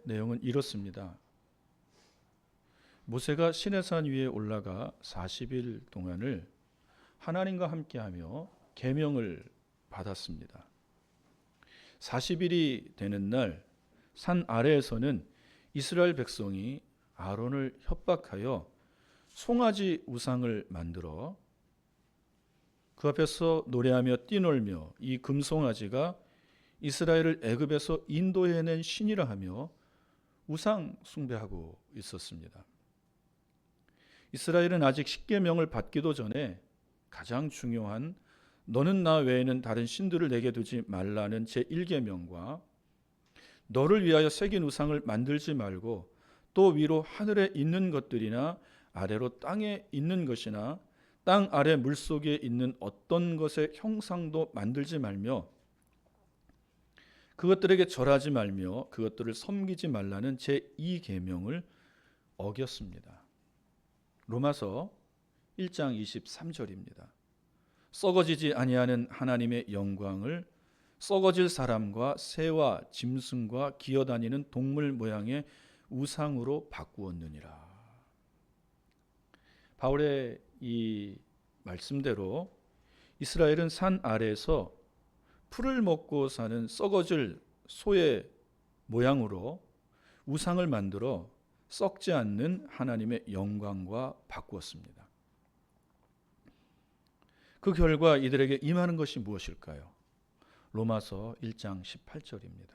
내용은 이렇습니다. 모세가 시내산 위에 올라가 40일 동안을 하나님과 함께하며 계명을 받았습니다. 40일이 되는 날 산 아래에서는 이스라엘 백성이 아론을 협박하여 송아지 우상을 만들어 그 앞에서 노래하며 뛰놀며 이 금송아지가 이스라엘을 애굽에서 인도해낸 신이라 하며 우상 숭배하고 있었습니다. 이스라엘은 아직 십계명을 받기도 전에 가장 중요한 너는 나 외에는 다른 신들을 내게 두지 말라는 제1계명과 너를 위하여 새긴 우상을 만들지 말고 또 위로 하늘에 있는 것들이나 아래로 땅에 있는 것이나 땅 아래 물속에 있는 어떤 것의 형상도 만들지 말며 그것들에게 절하지 말며 그것들을 섬기지 말라는 제2계명을 어겼습니다. 로마서 1장 23절입니다. 썩어지지 아니하는 하나님의 영광을 썩어질 사람과 새와 짐승과 기어다니는 동물 모양의 우상으로 바꾸었느니라. 바울의 이 말씀대로 이스라엘은 산 아래에서 풀을 먹고 사는 썩어질 소의 모양으로 우상을 만들어 썩지 않는 하나님의 영광과 바꾸었습니다. 그 결과 이들에게 임하는 것이 무엇일까요? 로마서 1장 18절입니다.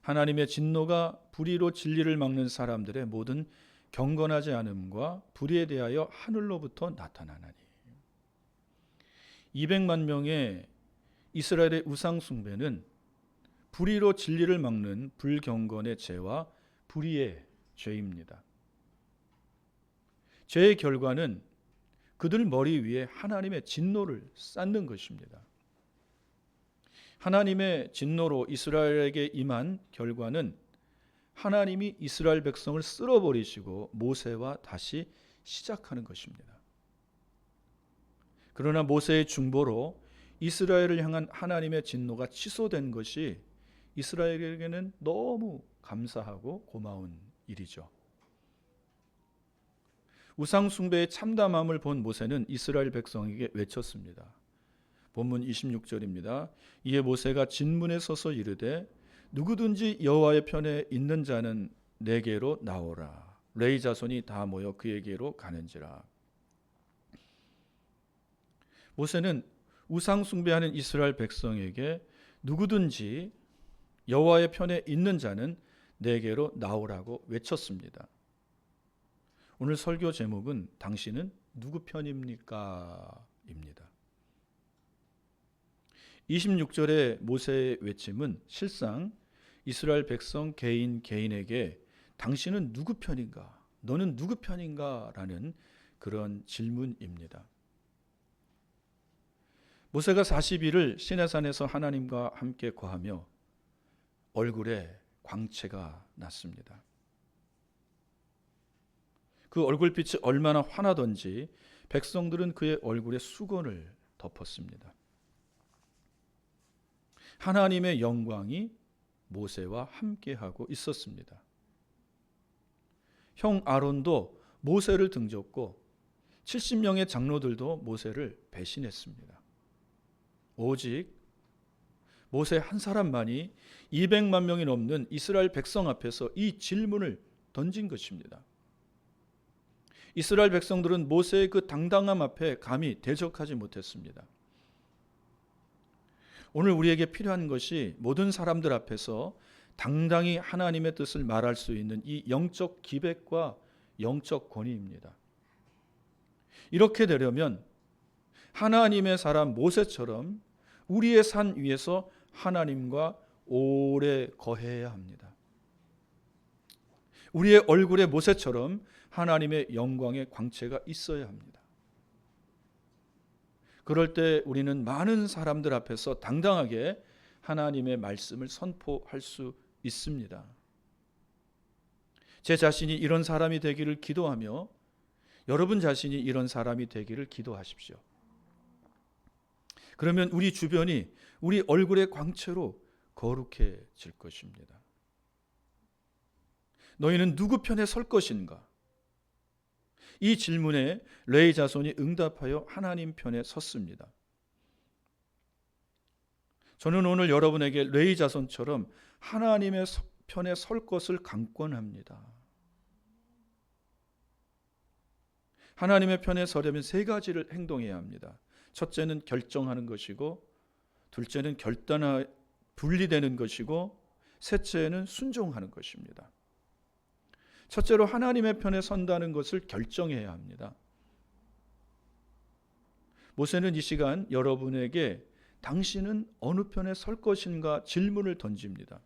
하나님의 진노가 불의로 진리를 막는 사람들의 모든 경건하지 않음과 불의에 대하여 하늘로부터 나타나나니. 200만 명의 이스라엘의 우상 숭배는 불의로 진리를 막는 불경건의 죄와 불의의 죄입니다. 죄의 결과는 그들 머리 위에 하나님의 진노를 쌓는 것입니다. 하나님의 진노로 이스라엘에게 임한 결과는 하나님이 이스라엘 백성을 쓸어버리시고 모세와 다시 시작하는 것입니다. 그러나 모세의 중보로 이스라엘을 향한 하나님의 진노가 취소된 것이 이스라엘에게는 너무 감사하고 고마운 일이죠. 우상 숭배의 참담함을 본 모세는 이스라엘 백성에게 외쳤습니다. 본문 26절입니다. 이에 모세가 진문에 서서 이르되 누구든지 여호와의 편에 있는 자는 내게로 나오라. 레위 자손이 다 모여 그에게로 가는지라. 모세는 우상 숭배하는 이스라엘 백성에게 누구든지 여호와의 편에 있는 자는 내게로 나오라고 외쳤습니다. 오늘 설교 제목은 당신은 누구 편입니까? 입니다. 26절의 모세의 외침은 실상 이스라엘 백성 개인에게 당신은 누구 편인가? 너는 누구 편인가? 라는 그런 질문입니다. 모세가 40일을 시내산에서 하나님과 함께 거하며 얼굴에 광채가 났습니다. 그 얼굴빛이 얼마나 환하던지 백성들은 그의 얼굴에 수건을 덮었습니다. 하나님의 영광이 모세와 함께하고 있었습니다. 형 아론도 모세를 등졌고 70명의 장로들도 모세를 배신했습니다. 오직 모세 한 사람만이 200만 명이 넘는 이스라엘 백성 앞에서 이 질문을 던진 것입니다. 이스라엘 백성들은 모세의 그 당당함 앞에 감히 대적하지 못했습니다. 오늘 우리에게 필요한 것이 모든 사람들 앞에서 당당히 하나님의 뜻을 말할 수 있는 이 영적 기백과 영적 권위입니다. 이렇게 되려면 하나님의 사람 모세처럼 우리의 산 위에서 하나님과 오래 거해야 합니다. 우리의 얼굴에 모세처럼 하나님의 영광의 광채가 있어야 합니다. 그럴 때 우리는 많은 사람들 앞에서 당당하게 하나님의 말씀을 선포할 수 있습니다. 제 자신이 이런 사람이 되기를 기도하며 여러분 자신이 이런 사람이 되기를 기도하십시오. 그러면 우리 주변이 우리 얼굴의 광채로 거룩해질 것입니다. 너희는 누구 편에 설 것인가? 이 질문에 레위 자손이 응답하여 하나님 편에 섰습니다. 저는 오늘 여러분에게 레위 자손처럼 하나님의 편에 설 것을 강권합니다. 하나님의 편에 서려면 세 가지를 행동해야 합니다. 첫째는 결정하는 것이고, 둘째는 분리되는 것이고, 셋째는 순종하는 것입니다. 첫째로 하나님의 편에 선다는 것을 결정해야 합니다. 모세는 이 시간 여러분에게 당신은 어느 편에 설 것인가 질문을 던집니다.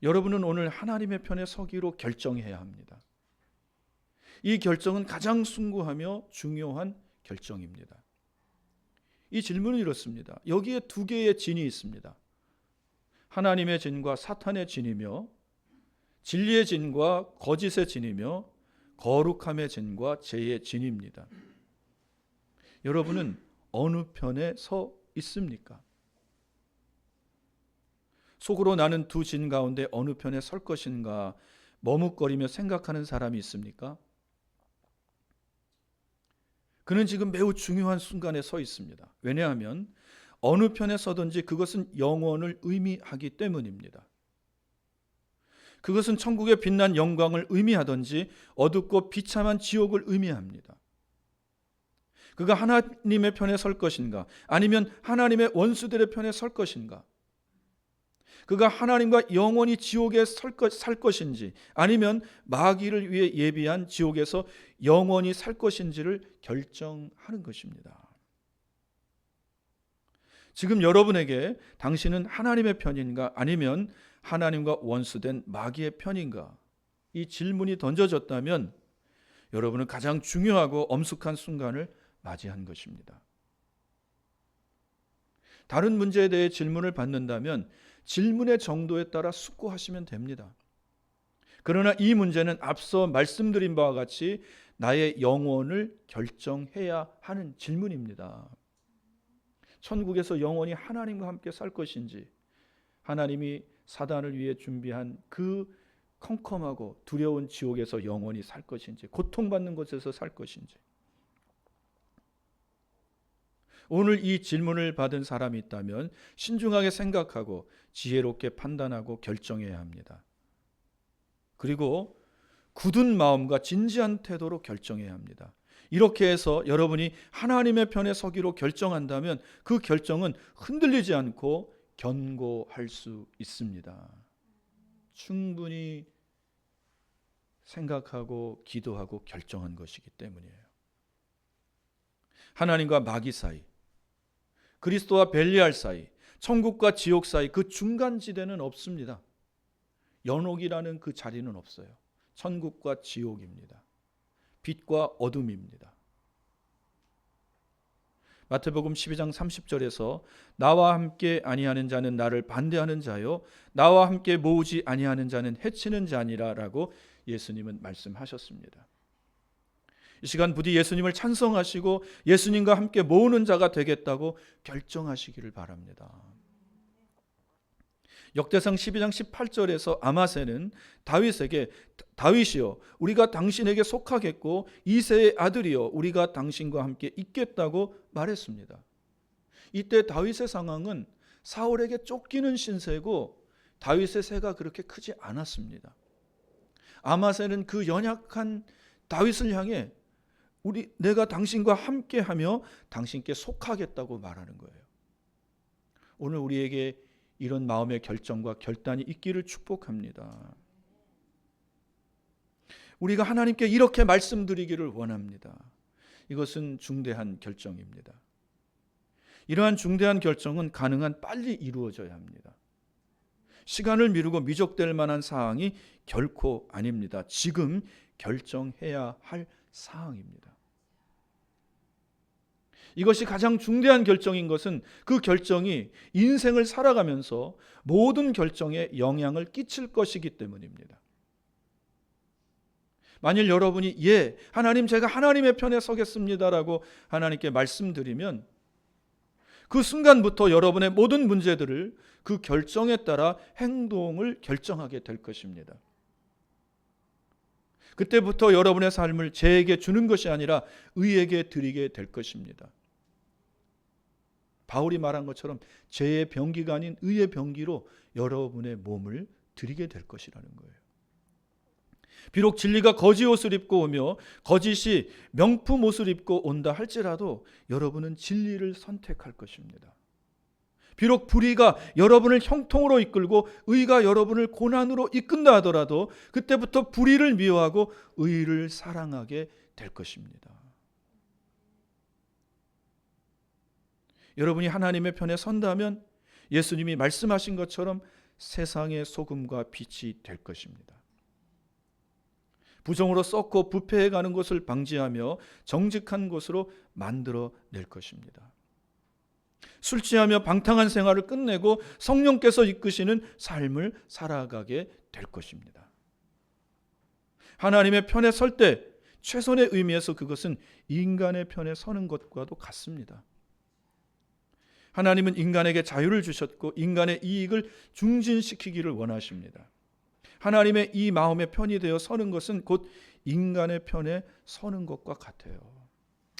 여러분은 오늘 하나님의 편에 서기로 결정해야 합니다. 이 결정은 가장 숭고하며 중요한 결정입니다. 이 질문은 이렇습니다. 여기에 두 개의 진이 있습니다. 하나님의 진과 사탄의 진이며, 진리의 진과 거짓의 진이며, 거룩함의 진과 죄의 진입니다. 여러분은 어느 편에 서 있습니까? 속으로 나는 두 진 가운데 어느 편에 설 것인가 머뭇거리며 생각하는 사람이 있습니까? 그는 지금 매우 중요한 순간에 서 있습니다. 왜냐하면 어느 편에 서든지 그것은 영원을 의미하기 때문입니다. 그것은 천국의 빛난 영광을 의미하든지 어둡고 비참한 지옥을 의미합니다. 그가 하나님의 편에 설 것인가, 아니면 하나님의 원수들의 편에 설 것인가, 그가 하나님과 영원히 지옥에 살 것인지, 아니면 마귀를 위해 예비한 지옥에서 영원히 살 것인지를 결정하는 것입니다. 지금 여러분에게 당신은 하나님의 편인가, 아니면 하나님과 원수된 마귀의 편인가, 이 질문이 던져졌다면 여러분은 가장 중요하고 엄숙한 순간을 맞이한 것입니다. 다른 문제에 대해 질문을 받는다면 질문의 정도에 따라 숙고하시면 됩니다. 그러나 이 문제는 앞서 말씀드린 바와 같이 나의 영혼을 결정해야 하는 질문입니다. 천국에서 영원히 하나님과 함께 살 것인지, 하나님이 사단을 위해 준비한 그 컴컴하고 두려운 지옥에서 영원히 살 것인지, 고통받는 곳에서 살 것인지. 오늘 이 질문을 받은 사람이 있다면 신중하게 생각하고 지혜롭게 판단하고 결정해야 합니다. 그리고 굳은 마음과 진지한 태도로 결정해야 합니다. 이렇게 해서 여러분이 하나님의 편에 서기로 결정한다면 그 결정은 흔들리지 않고 견고할 수 있습니다. 충분히 생각하고 기도하고 결정한 것이기 때문이에요. 하나님과 마귀 사이, 그리스도와 벨리알 사이, 천국과 지옥 사이, 그 중간 지대는 없습니다. 연옥이라는 그 자리는 없어요. 천국과 지옥입니다. 빛과 어둠입니다. 마태복음 12장 30절에서 나와 함께 아니하는 자는 나를 반대하는 자요, 나와 함께 모으지 아니하는 자는 해치는 자니라 라고 예수님은 말씀하셨습니다. 이 시간 부디 예수님을 찬송하시고 예수님과 함께 모으는 자가 되겠다고 결정하시기를 바랍니다. 역대상 12장 18절에서 아마새는 다윗에게 다윗이여 우리가 당신에게 속하겠고 이새의 아들이여 우리가 당신과 함께 있겠다고 말했습니다. 이때 다윗의 상황은 사울에게 쫓기는 신세고 다윗의 세가 그렇게 크지 않았습니다. 아마새는 그 연약한 다윗을 향해 내가 당신과 함께하며 당신께 속하겠다고 말하는 거예요. 오늘 우리에게 이런 마음의 결정과 결단이 있기를 축복합니다. 우리가 하나님께 이렇게 말씀드리기를 원합니다. 이것은 중대한 결정입니다. 이러한 중대한 결정은 가능한 빨리 이루어져야 합니다. 시간을 미루고 미적될 만한 사항이 결코 아닙니다. 지금 결정해야 할 사항입니다. 이것이 가장 중대한 결정인 것은 그 결정이 인생을 살아가면서 모든 결정에 영향을 끼칠 것이기 때문입니다. 만일 여러분이 하나님 제가 하나님의 편에 서겠습니다라고 하나님께 말씀드리면 그 순간부터 여러분의 모든 문제들을 그 결정에 따라 행동을 결정하게 될 것입니다. 그때부터 여러분의 삶을 죄에게 주는 것이 아니라 의에게 드리게 될 것입니다. 바울이 말한 것처럼 죄의 병기가 아닌 의의 병기로 여러분의 몸을 드리게 될 것이라는 거예요. 비록 진리가 거짓 옷을 입고 오며 거짓이 명품 옷을 입고 온다 할지라도 여러분은 진리를 선택할 것입니다. 비록 불의가 여러분을 형통으로 이끌고 의가 여러분을 고난으로 이끈다 하더라도 그때부터 불의를 미워하고 의를 사랑하게 될 것입니다. 여러분이 하나님의 편에 선다면 예수님이 말씀하신 것처럼 세상의 소금과 빛이 될 것입니다. 부정으로 썩고 부패해가는 것을 방지하며 정직한 것으로 만들어낼 것입니다. 술 취하며 방탕한 생활을 끝내고 성령께서 이끄시는 삶을 살아가게 될 것입니다. 하나님의 편에 설 때 최선의 의미에서 그것은 인간의 편에 서는 것과도 같습니다. 하나님은 인간에게 자유를 주셨고 인간의 이익을 중진시키기를 원하십니다. 하나님의 이 마음의 편이 되어 서는 것은 곧 인간의 편에 서는 것과 같아요.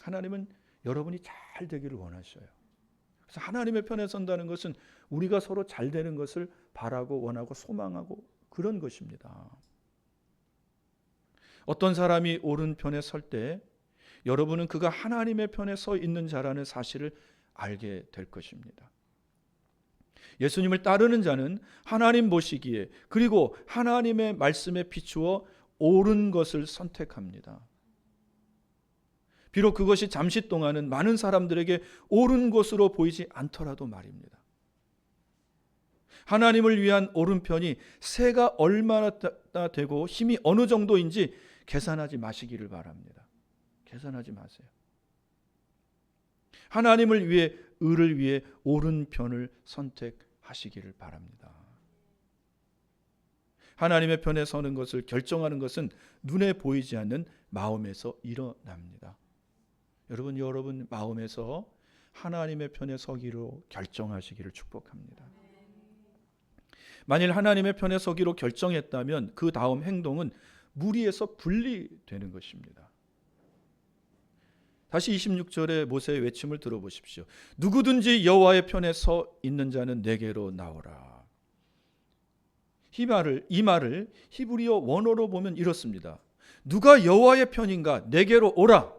하나님은 여러분이 잘 되기를 원하셔요. 그래서 하나님의 편에 선다는 것은 우리가 서로 잘 되는 것을 바라고 원하고 소망하고 그런 것입니다. 어떤 사람이 옳은 편에 설 때 여러분은 그가 하나님의 편에 서 있는 자라는 사실을 알게 될 것입니다. 예수님을 따르는 자는 하나님 보시기에 그리고 하나님의 말씀에 비추어 옳은 것을 선택합니다. 비록 그것이 잠시 동안은 많은 사람들에게 옳은 것으로 보이지 않더라도 말입니다. 하나님을 위한 옳은 편이 새가 얼마나 되고 힘이 어느 정도인지 계산하지 마시기를 바랍니다. 계산하지 마세요. 하나님을 위해 의를 위해 옳은 편을 선택하시기를 바랍니다. 하나님의 편에 서는 것을 결정하는 것은 눈에 보이지 않는 마음에서 일어납니다. 여러분 마음에서 하나님의 편에 서기로 결정하시기를 축복합니다. 만일 하나님의 편에 서기로 결정했다면 그 다음 행동은 무리에서 분리되는 것입니다. 다시 26절의 모세의 외침을 들어보십시오. 누구든지 여호와의 편에 서 있는 자는 내게로 나오라. 이 말을 히브리어 원어로 보면 이렇습니다. 누가 여호와의 편인가 내게로 오라.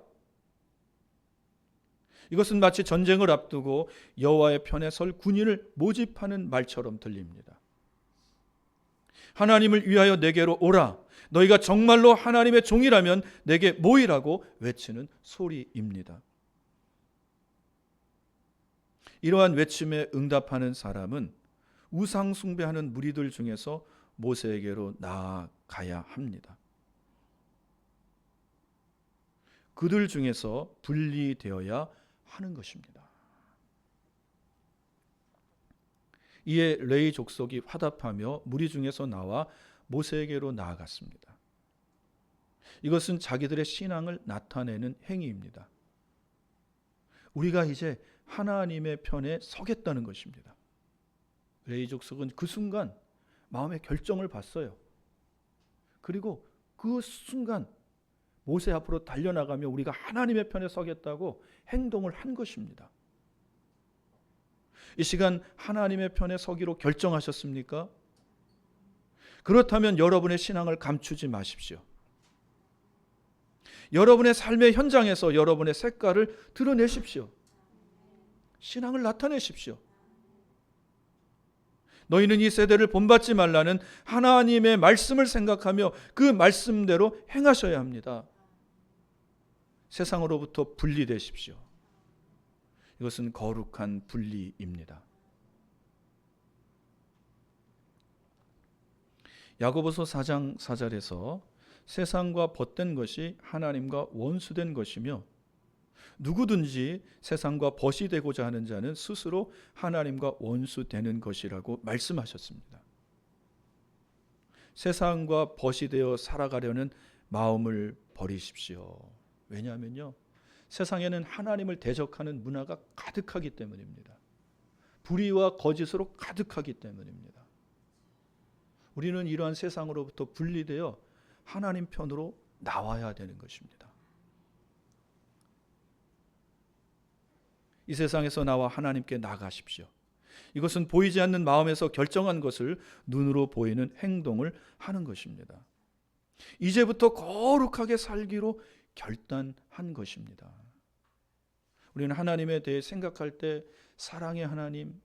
이것은 마치 전쟁을 앞두고 여호와의 편에 설 군인을 모집하는 말처럼 들립니다. 하나님을 위하여 내게로 오라. 너희가 정말로 하나님의 종이라면 내게 모이라고 외치는 소리입니다. 이러한 외침에 응답하는 사람은 우상 숭배하는 무리들 중에서 모세에게로 나아가야 합니다. 그들 중에서 분리되어야 하는 것입니다. 이에 레위 족속이 화답하며 무리 중에서 나와 모세에게로 나아갔습니다. 이것은 자기들의 신앙을 나타내는 행위입니다. 우리가 이제 하나님의 편에 서겠다는 것입니다. 레위 족속은 그 순간 마음의 결정을 봤어요. 그리고 그 순간 모세 앞으로 달려나가며 우리가 하나님의 편에 서겠다고 행동을 한 것입니다. 이 시간 하나님의 편에 서기로 결정하셨습니까? 그렇다면 여러분의 신앙을 감추지 마십시오. 여러분의 삶의 현장에서 여러분의 색깔을 드러내십시오. 신앙을 나타내십시오. 너희는 이 세대를 본받지 말라는 하나님의 말씀을 생각하며 그 말씀대로 행하셔야 합니다. 세상으로부터 분리되십시오. 이것은 거룩한 분리입니다. 야고보서 4장 4절에서 세상과 벗된 것이 하나님과 원수된 것이며 누구든지 세상과 벗이 되고자 하는 자는 스스로 하나님과 원수되는 것이라고 말씀하셨습니다. 세상과 벗이 되어 살아가려는 마음을 버리십시오. 왜냐하면요, 세상에는 하나님을 대적하는 문화가 가득하기 때문입니다. 불의와 거짓으로 가득하기 때문입니다. 우리는 이러한 세상으로부터 분리되어 하나님 편으로 나와야 되는 것입니다. 이 세상에서 나와 하나님께 나가십시오. 이것은 보이지 않는 마음에서 결정한 것을 눈으로 보이는 행동을 하는 것입니다. 이제부터 거룩하게 살기로 결단한 것입니다. 우리는 하나님에 대해 생각할 때 사랑의 하나님,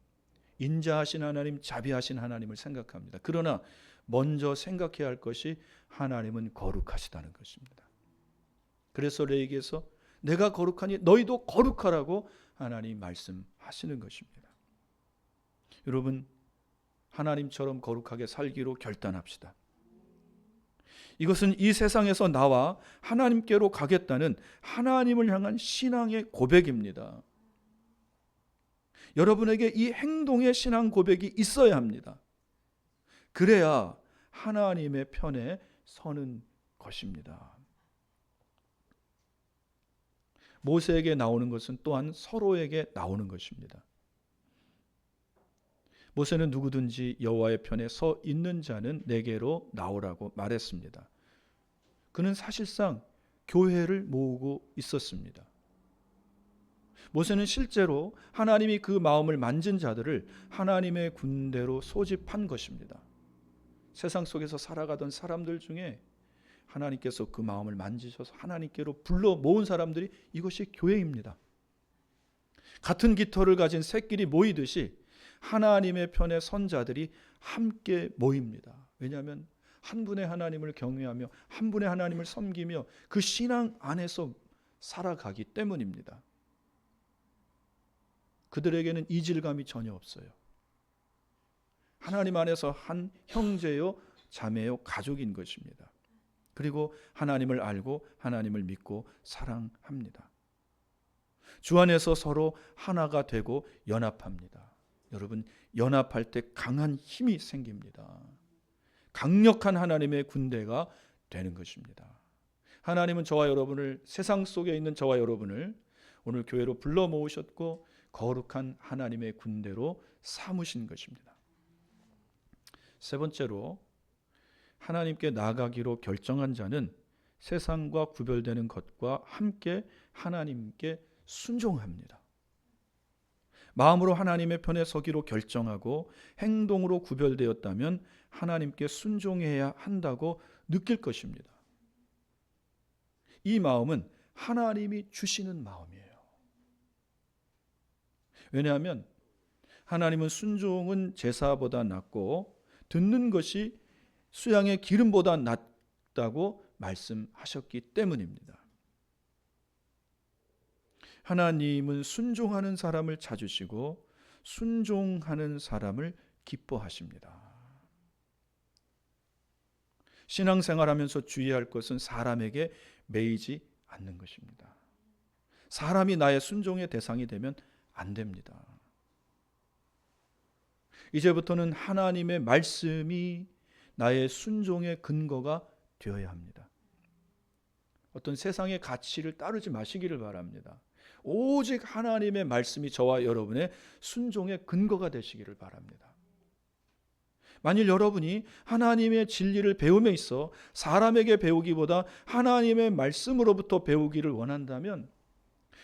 인자하신 하나님, 자비하신 하나님을 생각합니다. 그러나 먼저 생각해야 할 것이 하나님은 거룩하시다는 것입니다. 그래서 레위기에서 내가 거룩하니 너희도 거룩하라고 하나님 말씀하시는 것입니다. 여러분, 하나님처럼 거룩하게 살기로 결단합시다. 이것은 이 세상에서 나와 하나님께로 가겠다는 하나님을 향한 신앙의 고백입니다. 여러분에게 이 행동의 신앙 고백이 있어야 합니다. 그래야 하나님의 편에 서는 것입니다. 모세에게 나오는 것은 또한 서로에게 나오는 것입니다. 모세는 누구든지 여호와의 편에 서 있는 자는 내게로 나오라고 말했습니다. 그는 사실상 교회를 모으고 있었습니다. 모세는 실제로 하나님이 그 마음을 만진 자들을 하나님의 군대로 소집한 것입니다. 세상 속에서 살아가던 사람들 중에 하나님께서 그 마음을 만지셔서 하나님께로 불러 모은 사람들이 이것이 교회입니다. 같은 깃털을 가진 새끼리 모이듯이 하나님의 편에 선 자들이 함께 모입니다. 왜냐하면 한 분의 하나님을 경외하며 한 분의 하나님을 섬기며 그 신앙 안에서 살아가기 때문입니다. 그들에게는 이질감이 전혀 없어요. 하나님 안에서 한 형제요, 자매요, 가족인 것입니다. 그리고 하나님을 알고 하나님을 믿고 사랑합니다. 주 안에서 서로 하나가 되고 연합합니다. 여러분, 연합할 때 강한 힘이 생깁니다. 강력한 하나님의 군대가 되는 것입니다. 하나님은 저와 여러분을, 세상 속에 있는 저와 여러분을 오늘 교회로 불러 모으셨고 거룩한 하나님의 군대로 삼으신 것입니다. 세 번째로, 하나님께 나아가기로 결정한 자는 세상과 구별되는 것과 함께 하나님께 순종합니다. 마음으로 하나님의 편에 서기로 결정하고 행동으로 구별되었다면 하나님께 순종해야 한다고 느낄 것입니다. 이 마음은 하나님이 주시는 마음이에요. 왜냐하면 하나님은 순종은 제사보다 낫고 듣는 것이 수양의 기름보다 낫다고 말씀하셨기 때문입니다. 하나님은 순종하는 사람을 찾으시고 순종하는 사람을 기뻐하십니다. 신앙생활하면서 주의할 것은 사람에게 매이지 않는 것입니다. 사람이 나의 순종의 대상이 되면 안 됩니다. 이제부터는 하나님의 말씀이 나의 순종의 근거가 되어야 합니다. 어떤 세상의 가치를 따르지 마시기를 바랍니다. 오직 하나님의 말씀이 저와 여러분의 순종의 근거가 되시기를 바랍니다. 만일 여러분이 하나님의 진리를 배움에 있어 사람에게 배우기보다 하나님의 말씀으로부터 배우기를 원한다면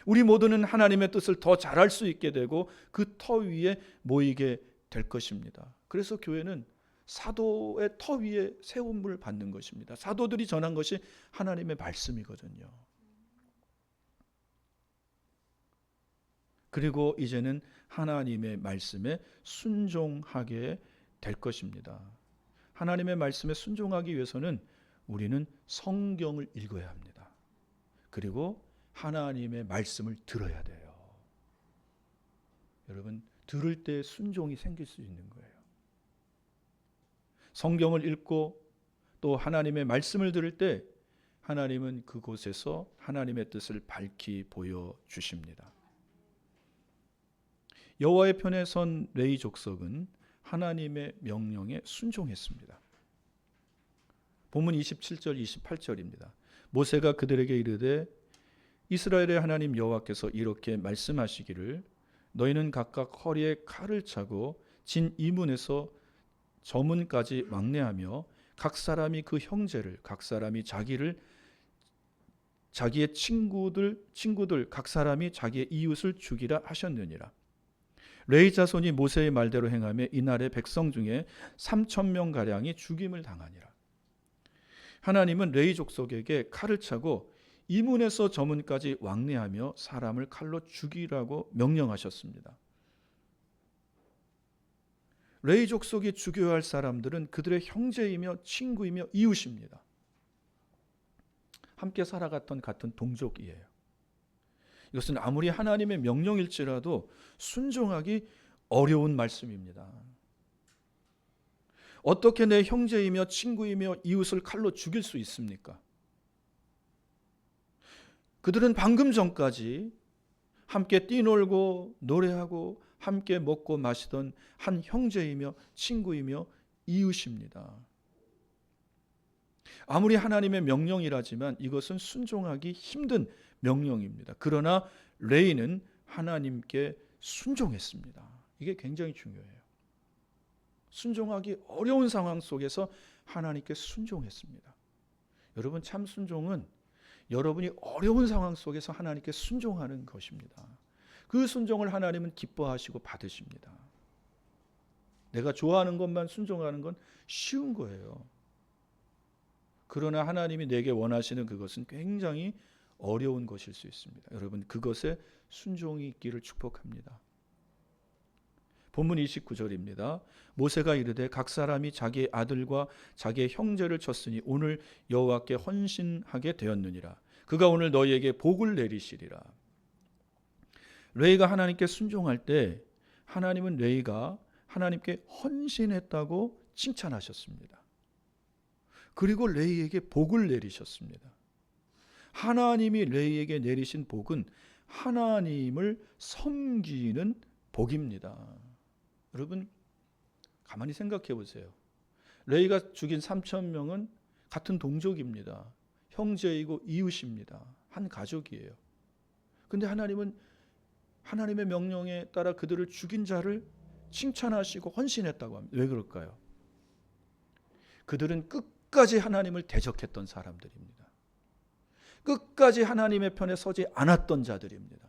우리 모두는 하나님의 뜻을 더 잘할 수 있게 되고 그 터 위에 모이게 될 것입니다. 그래서 교회는 사도의 터 위에 세움을 받는 것입니다. 사도들이 전한 것이 하나님의 말씀이거든요. 그리고 이제는 하나님의 말씀에 순종하게 될 것입니다. 하나님의 말씀에 순종하기 위해서는 우리는 성경을 읽어야 합니다. 그리고 하나님의 말씀을 들어야 돼요. 여러분, 들을 때 순종이 생길 수 있는 거예요. 성경을 읽고 또 하나님의 말씀을 들을 때 하나님은 그곳에서 하나님의 뜻을 밝히 보여주십니다. 여호와의 편에 선 레위 족속은 하나님의 명령에 순종했습니다. 본문 27절 28절입니다. 모세가 그들에게 이르되 이스라엘의 하나님 여호와께서 이렇게 말씀하시기를 너희는 각각 허리에 칼을 차고 진 이문에서 저문까지 왕래하며 각 사람이 그 형제를 각 사람이 자기의 친구들 각 사람이 자기의 이웃을 죽이라 하셨느니라. 레위 자손이 모세의 말대로 행하며 이날에 백성 중에 3,000명 가량이 죽임을 당하니라. 하나님은 레위 족속에게 칼을 차고 이문에서 저문까지 왕래하며 사람을 칼로 죽이라고 명령하셨습니다. 레위 족속이 죽여야 할 사람들은 그들의 형제이며 친구이며 이웃입니다. 함께 살아갔던 같은 동족이에요. 이것은 아무리 하나님의 명령일지라도 순종하기 어려운 말씀입니다. 어떻게 내 형제이며 친구이며 이웃을 칼로 죽일 수 있습니까? 그들은 방금 전까지 함께 뛰놀고 노래하고 함께 먹고 마시던 한 형제이며 친구이며 이웃입니다. 아무리 하나님의 명령이라지만 이것은 순종하기 힘든 명령입니다. 그러나 레위는 하나님께 순종했습니다. 이게 굉장히 중요해요. 순종하기 어려운 상황 속에서 하나님께 순종했습니다. 여러분, 참 순종은 여러분이 어려운 상황 속에서 하나님께 순종하는 것입니다. 그 순종을 하나님은 기뻐하시고 받으십니다. 내가 좋아하는 것만 순종하는 건 쉬운 거예요. 그러나 하나님이 내게 원하시는 그것은 굉장히 어려운 것일 수 있습니다. 여러분, 그것에 순종이 있기를 축복합니다. 본문 29절입니다. 모세가 이르되 각 사람이 자기의 아들과 자기의 형제를 쳤으니 오늘 여호와께 헌신하게 되었느니라. 그가 오늘 너희에게 복을 내리시리라. 레위가 하나님께 순종할 때 하나님은 레위가 하나님께 헌신했다고 칭찬하셨습니다. 그리고 레위에게 복을 내리셨습니다. 하나님이 레위에게 내리신 복은 하나님을 섬기는 복입니다. 여러분, 가만히 생각해 보세요. 레위가 죽인 3,000명은 같은 동족입니다. 형제이고 이웃입니다. 한 가족이에요. 근데 하나님은 하나님의 명령에 따라 그들을 죽인 자를 칭찬하시고 헌신했다고 합니다. 왜 그럴까요? 그들은 끝까지 하나님을 대적했던 사람들입니다. 끝까지 하나님의 편에 서지 않았던 자들입니다.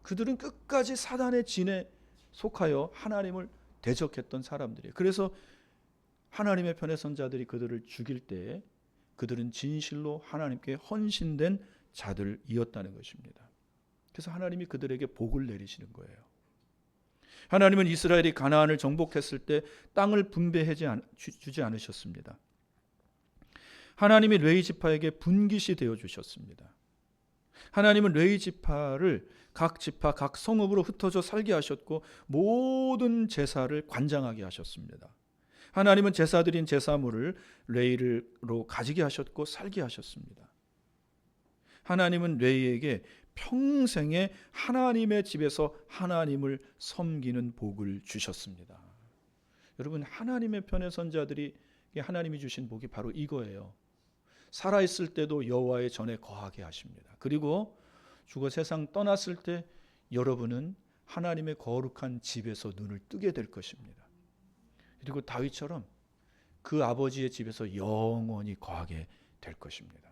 그들은 끝까지 사단의 진에 속하여 하나님을 대적했던 사람들이에요. 그래서 하나님의 편에 선 자들이 그들을 죽일 때 그들은 진실로 하나님께 헌신된 자들이었다는 것입니다. 그래서 하나님이 그들에게 복을 내리시는 거예요. 하나님은 이스라엘이 가나안을 정복했을 때 땅을 주지 않으셨습니다. 하나님이 레위 지파에게 분깃이 되어 주셨습니다. 하나님은 레위 지파를 각 지파 각 성읍으로 흩어져 살게 하셨고 모든 제사를 관장하게 하셨습니다. 하나님은 제사드린 제사물을 레위로 가지게 하셨고 살게 하셨습니다. 하나님은 레위에게 평생에 하나님의 집에서 하나님을 섬기는 복을 주셨습니다. 여러분, 하나님의 편에 선 자들이 하나님이 주신 복이 바로 이거예요. 살아있을 때도 여호와의 전에 거하게 하십니다. 그리고 죽어 세상 떠났을 때 여러분은 하나님의 거룩한 집에서 눈을 뜨게 될 것입니다. 그리고 다윗처럼 그 아버지의 집에서 영원히 거하게 될 것입니다.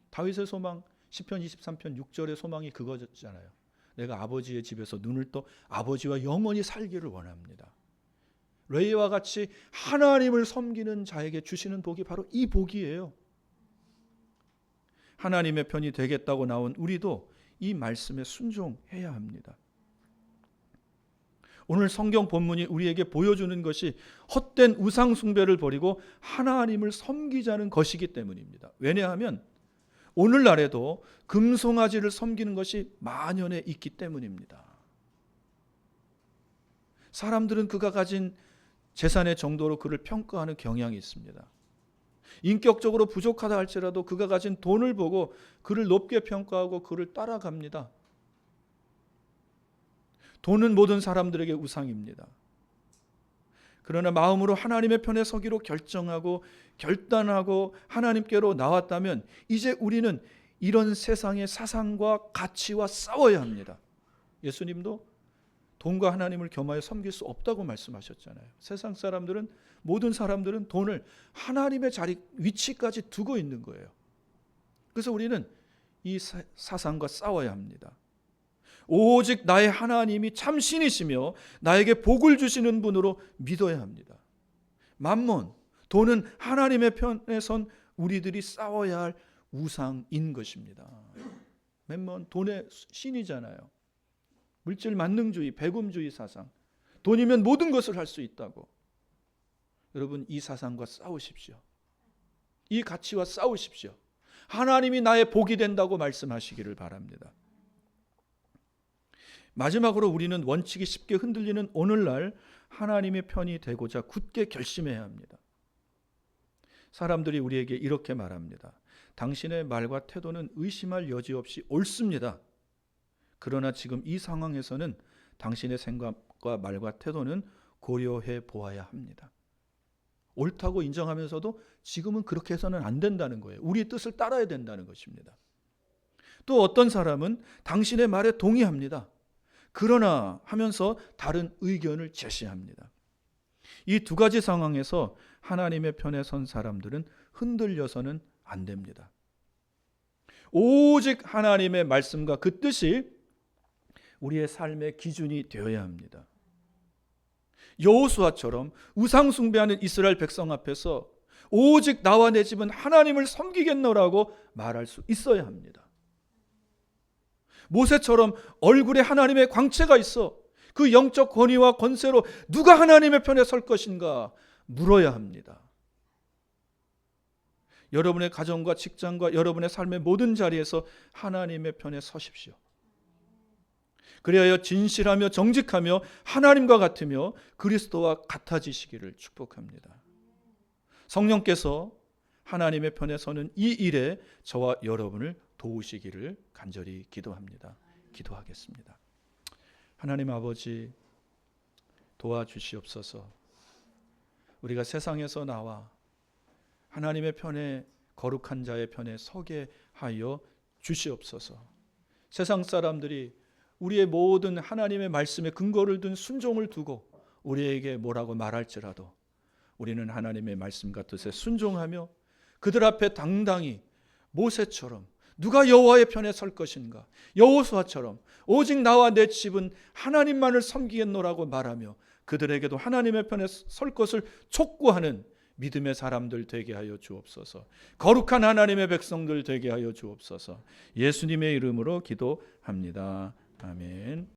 다윗의 소망, 시편 23편 6절의 소망이 그거잖아요. 내가 아버지의 집에서 눈을 떠 아버지와 영원히 살기를 원합니다. 레위와 같이 하나님을 섬기는 자에게 주시는 복이 바로 이 복이에요. 하나님의 편이 되겠다고 나온 우리도 이 말씀에 순종해야 합니다. 오늘 성경 본문이 우리에게 보여주는 것이 헛된 우상 숭배를 버리고 하나님을 섬기자는 것이기 때문입니다. 왜냐하면 오늘날에도 금송아지를 섬기는 것이 만연해 있기 때문입니다. 사람들은 그가 가진 재산의 정도로 그를 평가하는 경향이 있습니다. 인격적으로 부족하다 할지라도 그가 가진 돈을 보고 그를 높게 평가하고 그를 따라갑니다. 돈은 모든 사람들에게 우상입니다. 그러나 마음으로 하나님의 편에 서기로 결정하고 결단하고 하나님께로 나왔다면 이제 우리는 이런 세상의 사상과 가치와 싸워야 합니다. 예수님도 돈과 하나님을 겸하여 섬길 수 없다고 말씀하셨잖아요. 세상 사람들은, 모든 사람들은 돈을 하나님의 자리, 위치까지 두고 있는 거예요. 그래서 우리는 이 사상과 싸워야 합니다. 오직 나의 하나님이 참 신이시며 나에게 복을 주시는 분으로 믿어야 합니다. 만몬, 돈은 하나님의 편에 선 우리들이 싸워야 할 우상인 것입니다. 만몬, 돈의 신이잖아요. 물질 만능주의, 배금주의 사상. 돈이면 모든 것을 할 수 있다고. 여러분, 이 사상과 싸우십시오. 이 가치와 싸우십시오. 하나님이 나의 복이 된다고 말씀하시기를 바랍니다. 마지막으로 우리는 원칙이 쉽게 흔들리는 오늘날 하나님의 편이 되고자 굳게 결심해야 합니다. 사람들이 우리에게 이렇게 말합니다. 당신의 말과 태도는 의심할 여지 없이 옳습니다. 그러나 지금 이 상황에서는 당신의 생각과 말과 태도는 고려해 보아야 합니다. 옳다고 인정하면서도 지금은 그렇게 해서는 안 된다는 거예요. 우리의 뜻을 따라야 된다는 것입니다. 또 어떤 사람은 당신의 말에 동의합니다. 그러나 하면서 다른 의견을 제시합니다. 이 두 가지 상황에서 하나님의 편에 선 사람들은 흔들려서는 안 됩니다. 오직 하나님의 말씀과 그 뜻이 우리의 삶의 기준이 되어야 합니다. 여호수아처럼 우상 숭배하는 이스라엘 백성 앞에서 오직 나와 내 집은 하나님을 섬기겠노라고 말할 수 있어야 합니다. 모세처럼 얼굴에 하나님의 광채가 있어 그 영적 권위와 권세로 누가 하나님의 편에 설 것인가 물어야 합니다. 여러분의 가정과 직장과 여러분의 삶의 모든 자리에서 하나님의 편에 서십시오. 그리하여 진실하며 정직하며 하나님과 같으며 그리스도와 같아지시기를 축복합니다. 성령께서 하나님의 편에 서는 이 일에 저와 여러분을 도우시기를 간절히 기도합니다. 기도하겠습니다. 하나님 아버지, 도와주시옵소서. 우리가 세상에서 나와 하나님의 편에, 거룩한 자의 편에 서게 하여 주시옵소서. 세상 사람들이 우리의 모든 하나님의 말씀에 근거를 둔 순종을 두고 우리에게 뭐라고 말할지라도 우리는 하나님의 말씀과 뜻에 순종하며 그들 앞에 당당히 모세처럼 누가 여호와의 편에 설 것인가, 여호수아처럼 오직 나와 내 집은 하나님만을 섬기겠노라고 말하며 그들에게도 하나님의 편에 설 것을 촉구하는 믿음의 사람들 되게 하여 주옵소서. 거룩한 하나님의 백성들 되게 하여 주옵소서. 예수님의 이름으로 기도합니다. 아멘.